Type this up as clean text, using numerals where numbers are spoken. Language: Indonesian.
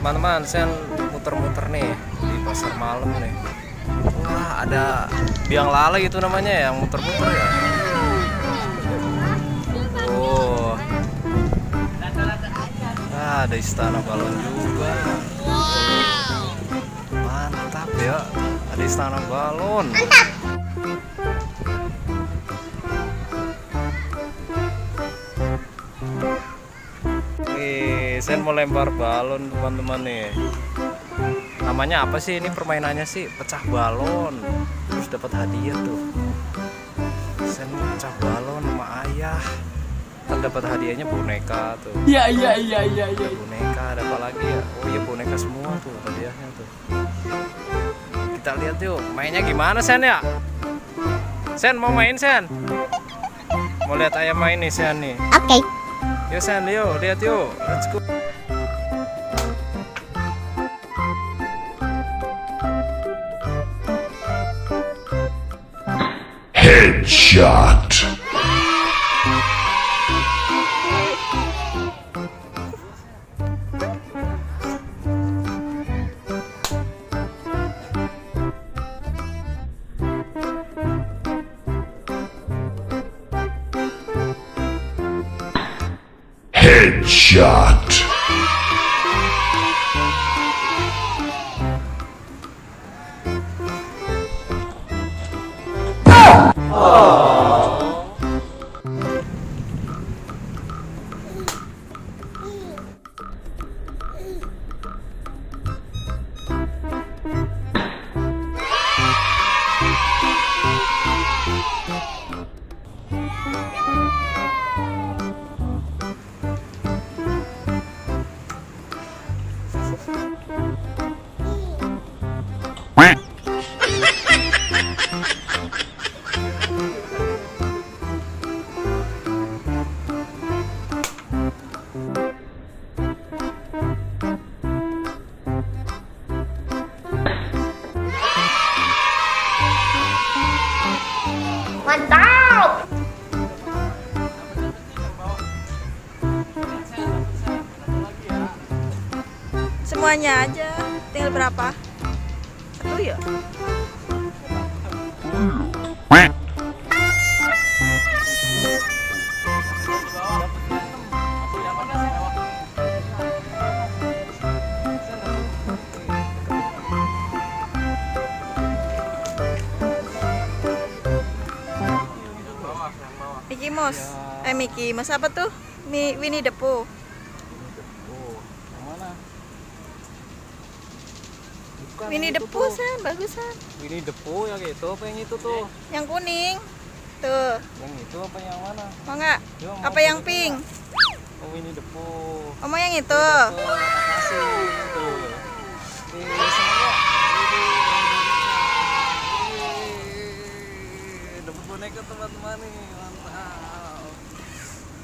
Teman-teman, saya muter-muter nih di pasar malam nih. Wah, ada biang lala itu namanya yang muter-muter ya. Oh, ada istana balon juga. Mantap ya, ada istana balon. Saya mau lempar balon teman-teman nih. Namanya apa sih ini permainannya sih? Pecah balon. Terus dapat hadiah tuh. Saya mau pecah balon sama ayah. Kan dapat hadiahnya boneka tuh. Iya. Boneka ada apa lagi ya? Oh iya boneka semua tuh hadiahnya tuh. Kita lihat yuk mainnya gimana Sen ya? Sen mau main Sen? Mau lihat ayah main nih Sen nih. Oke. Yuk Sen, yuk lihat yuk. Let's go. Headshot. Headshot. Mantap. Semuanya aja. Tinggal berapa? Satu ya? Mickey Mouse. Mickey Mouse apa tuh? Winnie the Pooh. Yang mana? Bukan Winnie the itu Pooh, tuh. San. Bagusan. Winnie the Pooh yang itu apa yang itu tuh? Yang kuning. Tuh. Yang itu apa yang mana? Mau nggak? Yo, mau Apa yang Winnie pink? nggak? Oh Winnie the Pooh. Oh, mau yang itu. Makasih. Tuh. Di semuanya. Dapat boneka teman-teman nih.